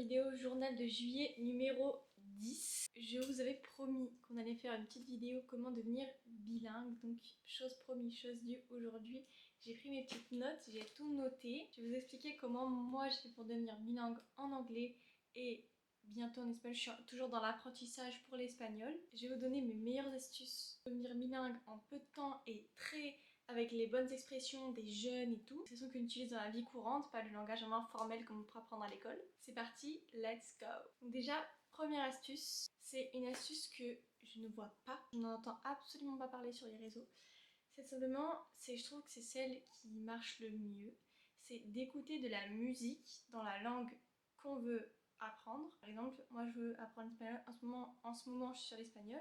vidéo journal de juillet numéro 10. Je vous avais promis qu'on allait faire une petite vidéo comment devenir bilingue. Donc chose promise, chose due aujourd'hui. J'ai pris mes petites notes, j'ai tout noté. Je vais vous expliquer comment moi j'ai fait pour devenir bilingue en anglais et bientôt en espagnol. Je suis toujours dans l'apprentissage pour l'espagnol. Je vais vous donner mes meilleures astuces pour devenir bilingue en peu de temps et avec les bonnes expressions des jeunes et tout. C'est ce qu'on utilise dans la vie courante, pas le langage vraiment formel comme on peut apprendre à l'école. C'est parti, let's go. Donc déjà, première astuce, c'est une astuce que je ne vois pas, je n'en entends absolument pas parler sur les réseaux. C'est simplement, je trouve que c'est celle qui marche le mieux. C'est d'écouter de la musique dans la langue qu'on veut apprendre. Par exemple, moi je veux apprendre l'espagnol, en ce moment je suis sur l'espagnol.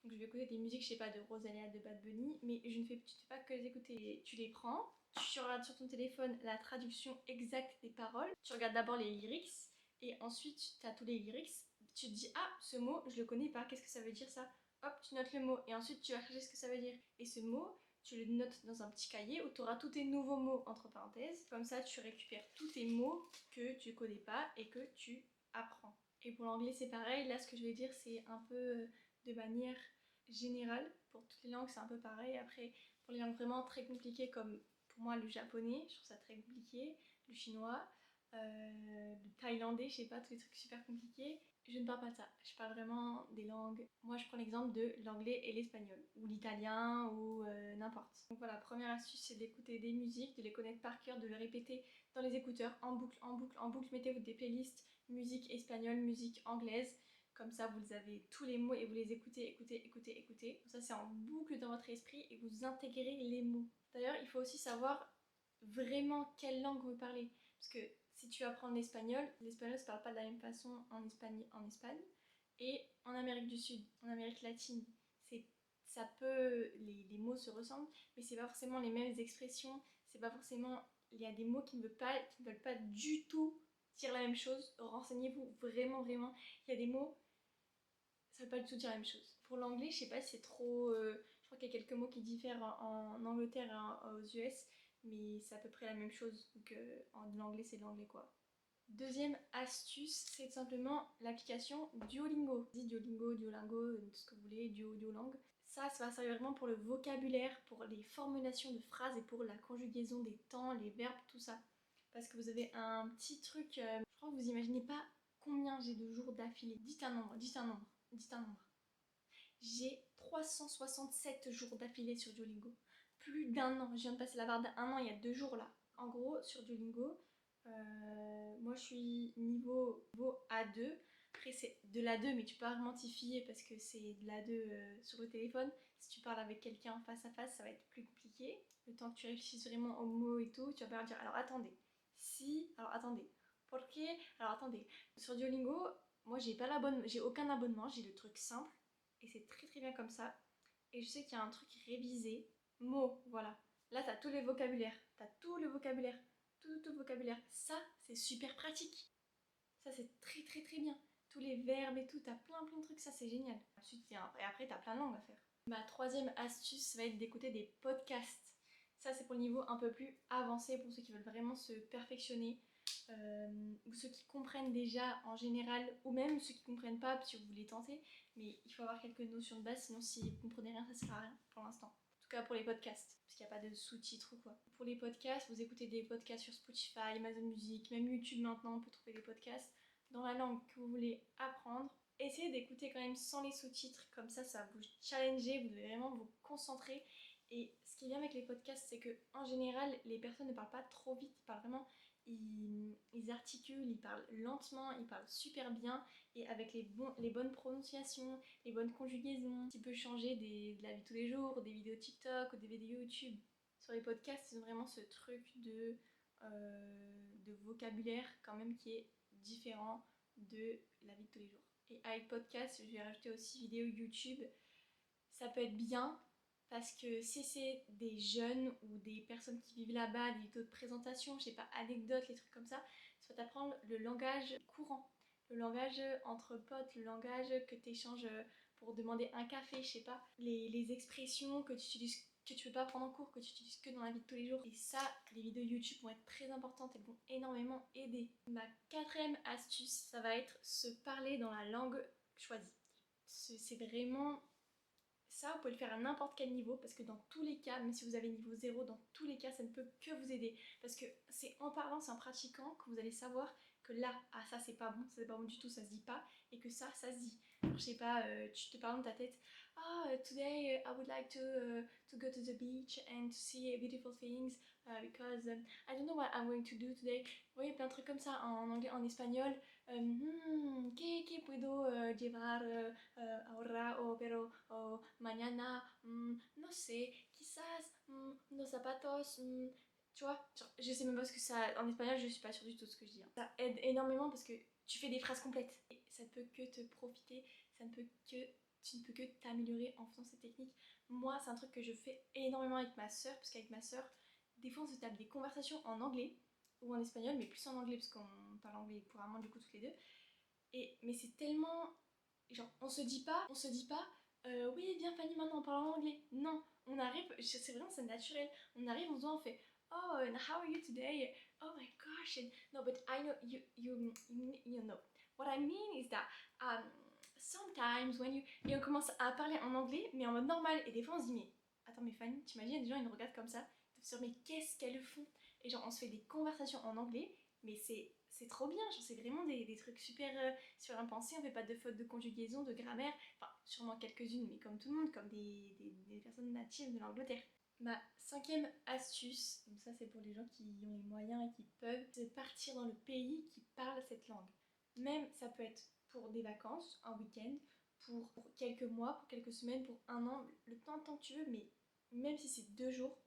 Donc je vais écouter des musiques, je sais pas, de Rosalia, de Bad Bunny, mais tu ne fais pas que les écouter. Tu les prends, tu regardes sur ton téléphone la traduction exacte des paroles, tu regardes d'abord les lyrics, et ensuite tu as tous les lyrics, tu te dis ah, ce mot je le connais pas, qu'est-ce que ça veut dire ça? Hop, tu notes le mot, et ensuite tu vas chercher ce que ça veut dire. Et ce mot, tu le notes dans un petit cahier où tu auras tous tes nouveaux mots entre parenthèses. Comme ça, tu récupères tous tes mots que tu connais pas et que tu apprends. Et pour l'anglais, c'est pareil. Là, ce que je vais dire, c'est un peu de manière générale. Pour toutes les langues, c'est un peu pareil. Après, pour les langues vraiment très compliquées, comme pour moi le japonais, je trouve ça très compliqué, le chinois, le thaïlandais, je sais pas, tous les trucs super compliqués. Je ne parle pas de ça, je parle vraiment des langues. Moi, je prends l'exemple de l'anglais et l'espagnol, ou l'italien, ou n'importe. Donc voilà, première astuce, c'est d'écouter des musiques, de les connaître par cœur, de les répéter dans les écouteurs, en boucle, en boucle, en boucle. Mettez-vous des playlists, musique espagnole, musique anglaise. Comme ça, vous avez tous les mots et vous les écoutez, écoutez, écoutez, écoutez. Comme ça, c'est en boucle dans votre esprit et vous intégrez les mots. D'ailleurs, il faut aussi savoir vraiment quelle langue vous parlez. Parce que si tu apprends l'espagnol ne se parle pas de la même façon en Espagne et en Amérique du Sud, en Amérique latine. Les mots se ressemblent, mais c'est pas forcément les mêmes expressions, c'est pas forcément, il y a des mots qui ne veulent pas du tout dire la même chose. Renseignez-vous vraiment, vraiment. Il y a des mots, ça veut pas du tout dire la même chose. Pour l'anglais, je sais pas si c'est trop, je crois qu'il y a quelques mots qui diffèrent en Angleterre et aux US, mais c'est à peu près la même chose. Donc l'anglais, c'est de l'anglais quoi. Deuxième astuce, c'est tout simplement l'application Duolingo. Duolingo, Duolingo, tout ce que vous voulez, Duolang. Ça va servir vraiment pour le vocabulaire, pour les formulations de phrases et pour la conjugaison des temps, les verbes, tout ça. Parce que vous avez un petit truc, je crois que vous imaginez pas combien j'ai de jours d'affilée. Dites un nombre, dites un nombre, dites un nombre. J'ai 367 jours d'affilée sur Duolingo. Plus d'un an, je viens de passer la barre d'un an il y a 2 jours là. En gros, sur Duolingo, moi je suis niveau A2. Après c'est de l'A2 mais tu peux pas vraiment t'y fier parce que c'est de l'A2 sur le téléphone. Si tu parles avec quelqu'un face à face, ça va être plus compliqué. Le temps que tu réfléchisses vraiment aux mots et tout, tu vas pas leur dire alors attendez, si, alors attendez, porque, alors attendez. Sur Duolingo, moi j'ai aucun abonnement, j'ai le truc simple et c'est très très bien comme ça. Et je sais qu'il y a un truc révisé, mots, voilà. Là t'as tous les vocabulaires, t'as tout le vocabulaire, tout le vocabulaire. Ça c'est super pratique. Ça c'est très très très bien. Tous les verbes et tout, t'as plein de trucs, ça c'est génial. Ensuite, et après t'as plein de langues à faire. Ma troisième astuce va être d'écouter des podcasts. Ça c'est pour le niveau un peu plus avancé, pour ceux qui veulent vraiment se perfectionner. Ou ceux qui comprennent déjà en général, ou même ceux qui comprennent pas si vous voulez tenter, mais il faut avoir quelques notions de base, sinon si vous comprenez rien, ça sert à rien pour l'instant. En tout cas pour les podcasts, parce qu'il n'y a pas de sous-titres ou quoi. Pour les podcasts, vous écoutez des podcasts sur Spotify, Amazon Music, même YouTube maintenant, on peut trouver des podcasts dans la langue que vous voulez apprendre. Essayez d'écouter quand même sans les sous-titres, comme ça va vous challenger, vous devez vraiment vous concentrer. Et ce qui est bien avec les podcasts, c'est que en général, les personnes ne parlent pas trop vite, ils parlent vraiment, ils articulent, ils parlent lentement, ils parlent super bien et avec les bonnes prononciations, les bonnes conjugaisons. Tu peux changer de la vie de tous les jours, des vidéos TikTok ou des vidéos YouTube. Sur les podcasts, ils ont vraiment ce truc de vocabulaire quand même qui est différent de la vie de tous les jours. Et avec podcast, je vais rajouter aussi vidéo YouTube. Ça peut être bien parce que si c'est des jeunes ou des personnes qui vivent là-bas, des vidéos de présentation, je sais pas, anecdotes, les trucs comme ça va t'apprendre le langage courant, le langage entre potes, le langage que tu échanges pour demander un café, je sais pas, les expressions que tu utilises que tu peux pas prendre en cours, que tu utilises que dans la vie de tous les jours. Et ça, les vidéos YouTube vont être très importantes, elles vont énormément aider. Ma quatrième astuce, ça va être se parler dans la langue choisie. C'est vraiment... Ça, vous pouvez le faire à n'importe quel niveau parce que dans tous les cas, même si vous avez niveau 0, dans tous les cas, ça ne peut que vous aider. Parce que c'est en parlant, c'est en pratiquant que vous allez savoir que là, ah ça c'est pas bon, ça c'est pas bon du tout, ça se dit pas, et que ça se dit. Alors, je sais pas, tu te parles dans ta tête, today I would like to go to the beach and to see beautiful things because I don't know what I'm going to do today. Vous voyez, plein de trucs comme ça en anglais, en espagnol. ¿Qué puedo llevar ahora o pero mañana? No sé, quizás los zapatos. Tu vois, genre, je sais même pas ce que ça. En espagnol, je suis pas sûre du tout de ce que je dis. Hein. Ça aide énormément parce que tu fais des phrases complètes. Et ça ne peut que te profiter, tu ne peux que t'améliorer en faisant ces techniques. Moi, c'est un truc que je fais énormément avec ma soeur, parce qu'avec ma soeur, des fois on se tape des conversations en anglais ou en espagnol, mais plus en anglais parce qu'on parle anglais couramment du coup toutes les deux. Mais c'est tellement. Genre, on se dit pas, oui, viens Fanny, maintenant on parle en anglais. Non, on arrive, c'est vraiment c'est naturel. On arrive, on fait, oh, and how are you today? Oh my gosh, and no, but I know you know. What I mean is that sometimes when you. Et on commence à parler en anglais, mais en mode normal. Et des fois on se dit, mais attends, mais Fanny, t'imagines, des gens ils nous regardent comme ça, ils se disent, mais qu'est-ce qu'elles font? Et genre, on se fait des conversations en anglais, mais c'est trop bien, genre c'est vraiment des trucs super, super bien pensés, on fait pas de fautes de conjugaison, de grammaire, enfin sûrement quelques-unes, mais comme tout le monde, comme des personnes natives de l'Angleterre. Ma cinquième astuce, donc ça c'est pour les gens qui ont les moyens et qui peuvent, c'est de partir dans le pays qui parle cette langue. Même ça peut être pour des vacances, un week-end, pour quelques mois, pour quelques semaines, pour un an, le temps que tu veux, mais même si c'est 2 jours,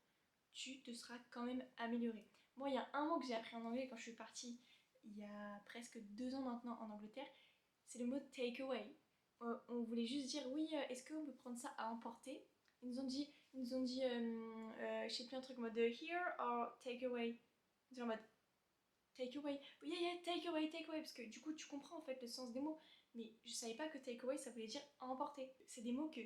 tu te seras quand même amélioré. Moi, il y a un mot que j'ai appris en anglais quand je suis partie il y a presque 2 ans maintenant en Angleterre, c'est le mot takeaway. On voulait juste dire oui, est-ce qu'on peut prendre ça à emporter? Ils nous ont dit je sais plus un truc en mode here or takeaway. Genre en mode takeaway, yeah, takeaway, parce que du coup tu comprends en fait le sens des mots. Mais je savais pas que takeaway ça voulait dire à emporter. C'est des mots que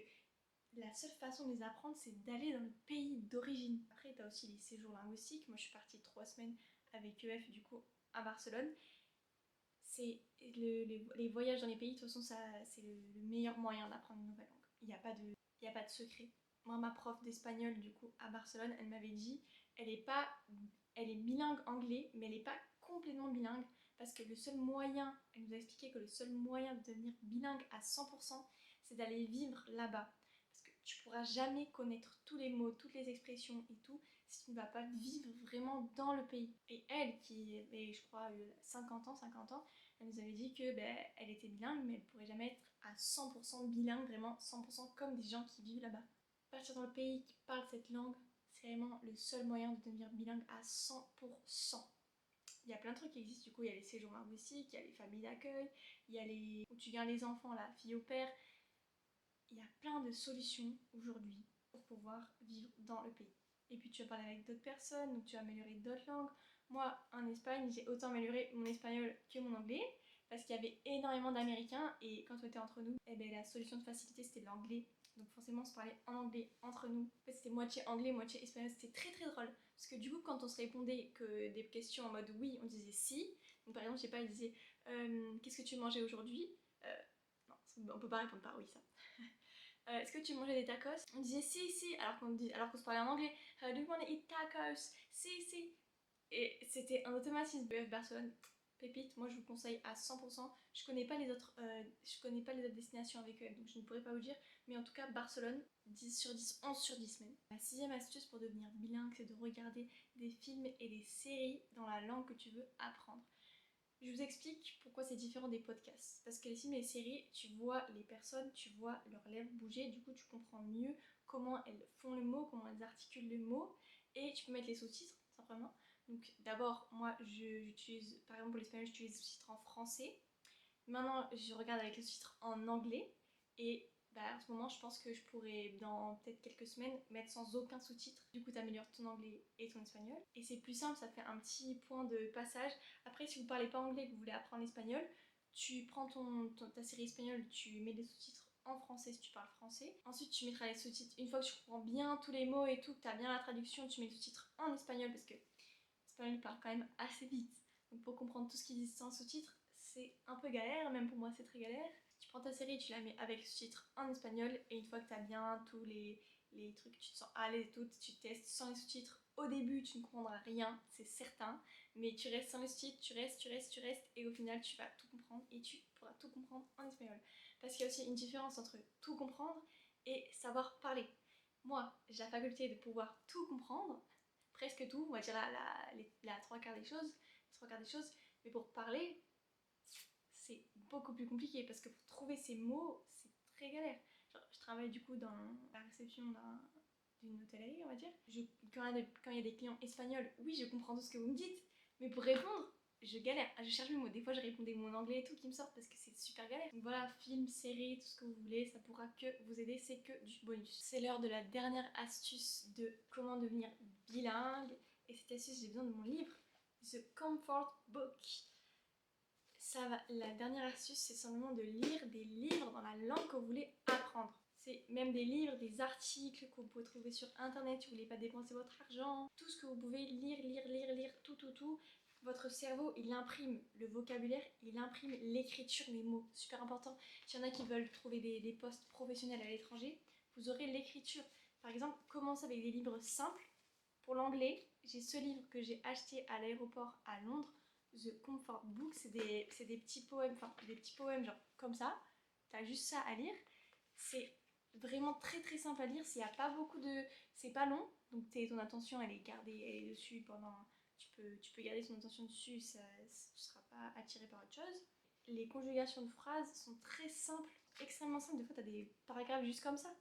la seule façon de les apprendre, c'est d'aller dans le pays d'origine. Après, tu as aussi les séjours linguistiques. Moi, je suis partie 3 semaines avec EF, du coup, à Barcelone. Les voyages dans les pays, de toute façon, c'est le meilleur moyen d'apprendre une nouvelle langue. Il y a pas de secret. Moi, ma prof d'espagnol, du coup, à Barcelone, elle m'avait dit, elle est bilingue anglais, mais elle n'est pas complètement bilingue. Parce que elle nous a expliqué que le seul moyen de devenir bilingue à 100%, c'est d'aller vivre là-bas. Parce que tu pourras jamais connaître tous les mots, toutes les expressions et tout si tu ne vas pas vivre vraiment dans le pays. Et elle, qui avait, je crois, 50 ans, elle nous avait dit que elle était bilingue, mais elle pourrait jamais être à 100% bilingue, vraiment 100% comme des gens qui vivent là-bas. Partir dans le pays qui parle cette langue, c'est vraiment le seul moyen de devenir bilingue à 100%. Il y a plein de trucs qui existent, du coup, il y a les séjours linguistiques, il y a les familles d'accueil, il y a les où tu gardes les enfants, la fille au père. Il y a plein de solutions aujourd'hui pour pouvoir vivre dans le pays. Et puis tu vas parler avec d'autres personnes, donc tu vas améliorer d'autres langues. Moi, en Espagne, j'ai autant amélioré mon espagnol que mon anglais, parce qu'il y avait énormément d'Américains, et quand on était entre nous, la solution de facilité c'était l'anglais. Donc forcément on se parlait en anglais entre nous. En fait c'était moitié anglais, moitié espagnol, c'était très très drôle. Parce que du coup quand on se répondait que des questions en mode oui, on disait si. Donc par exemple, je sais pas, il disait qu'est-ce que tu mangeais aujourd'hui? Non, on peut pas répondre par oui ça. Est-ce que tu mangeais des tacos? On disait si, alors qu'on se parlait en anglais. Do you want to eat tacos? Si. Et c'était un automatisme. EF Barcelone, pépite, moi je vous conseille à 100%. Je connais pas les autres destinations avec eux, donc je ne pourrais pas vous dire. Mais en tout cas, Barcelone, 10 sur 10, 11 sur 10 même. La sixième astuce pour devenir bilingue, c'est de regarder des films et des séries dans la langue que tu veux apprendre. Je vous explique pourquoi c'est différent des podcasts. Parce que les films et les séries, tu vois les personnes, tu vois leurs lèvres bouger, du coup tu comprends mieux comment elles font le mot, comment elles articulent le mot, et tu peux mettre les sous-titres, simplement. Donc d'abord, moi j'utilise, par exemple pour l'espagnol, j'utilise les sous-titres en français. Maintenant, je regarde avec les sous-titres en anglais, et en ce moment, je pense que je pourrais, dans peut-être quelques semaines, mettre sans aucun sous-titre. Du coup, t'améliores ton anglais et ton espagnol. Et c'est plus simple, ça te fait un petit point de passage. Après, si vous parlez pas anglais et que vous voulez apprendre l'espagnol, tu prends ta série espagnole, tu mets des sous-titres en français si tu parles français. Ensuite tu mettras les sous-titres. Une fois que tu comprends bien tous les mots et tout, que tu as bien la traduction, tu mets les sous-titres en espagnol parce que l'espagnol parle quand même assez vite. Donc pour comprendre tout ce qu'ils disent sans sous-titres, c'est un peu galère, même pour moi c'est très galère. Tu prends ta série, tu la mets avec sous-titres en espagnol et une fois que tu as bien tous les trucs, tu te sens à l'aise et tout, tu testes sans les sous-titres. Au début tu ne comprendras rien, c'est certain, mais tu restes sans les sous-titres, tu restes et au final tu vas tout comprendre et tu pourras tout comprendre en espagnol. Parce qu'il y a aussi une différence entre tout comprendre et savoir parler. Moi, j'ai la faculté de pouvoir tout comprendre, presque tout, on va dire la trois quarts des choses, mais pour parler, c'est beaucoup plus compliqué parce que pour trouver ces mots, c'est très galère. Genre, je travaille du coup dans la réception d'une hôtellerie, on va dire. Quand il y a des clients espagnols, oui, je comprends tout ce que vous me dites, mais pour répondre, je galère. Je cherche mes mots. Des fois, je réponds des mots en anglais et tout qui me sortent parce que c'est super galère. Donc voilà, film, série, tout ce que vous voulez, ça pourra que vous aider. C'est que du bonus. C'est l'heure de la dernière astuce de comment devenir bilingue. Et cette astuce, j'ai besoin de mon livre, The Comfort Book. La dernière astuce, c'est simplement de lire des livres dans la langue que vous voulez apprendre. C'est même des livres, des articles que vous pouvez trouver sur internet si vous voulez pas dépenser votre argent. Tout ce que vous pouvez lire, tout. Votre cerveau, il imprime le vocabulaire, il imprime l'écriture, les mots. Super important. S'il y en a qui veulent trouver des postes professionnels à l'étranger, vous aurez l'écriture. Par exemple, commencez avec des livres simples. Pour l'anglais, j'ai ce livre que j'ai acheté à l'aéroport à Londres, The Comfort Book, c'est des petits poèmes, enfin des petits poèmes genre comme ça, t'as juste ça à lire. C'est vraiment très simple à lire, s'il y a pas beaucoup de... c'est pas long, donc ton attention elle est gardée, elle est dessus pendant... Tu peux garder ton attention dessus, tu seras pas attiré par autre chose. Les conjugations de phrases sont très simples, extrêmement simples, des fois t'as des paragraphes juste comme ça.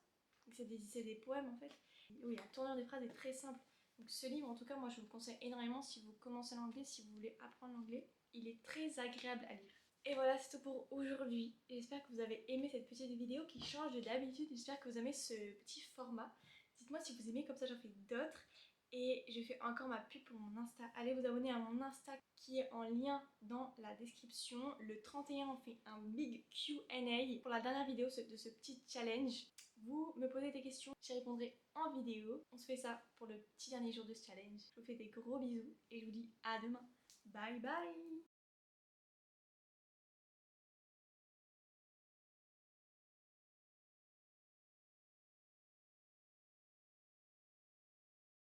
C'est des poèmes en fait. Oui, la tournure des phrases est très simple. Donc ce livre, en tout cas, moi je vous le conseille énormément si vous commencez l'anglais, si vous voulez apprendre l'anglais. Il est très agréable à lire. Et voilà, c'est tout pour aujourd'hui. J'espère que vous avez aimé cette petite vidéo qui change de d'habitude. J'espère que vous aimez ce petit format. Dites-moi si vous aimez, comme ça j'en fais d'autres. Et je fais encore ma pub pour mon Insta. Allez vous abonner à mon Insta qui est en lien dans la description. Le 31, on fait un big Q&A pour la dernière vidéo de ce petit challenge. Vous me posez des questions, j'y répondrai en vidéo. On se fait ça pour le petit dernier jour de ce challenge. Je vous fais des gros bisous et je vous dis à demain. Bye bye!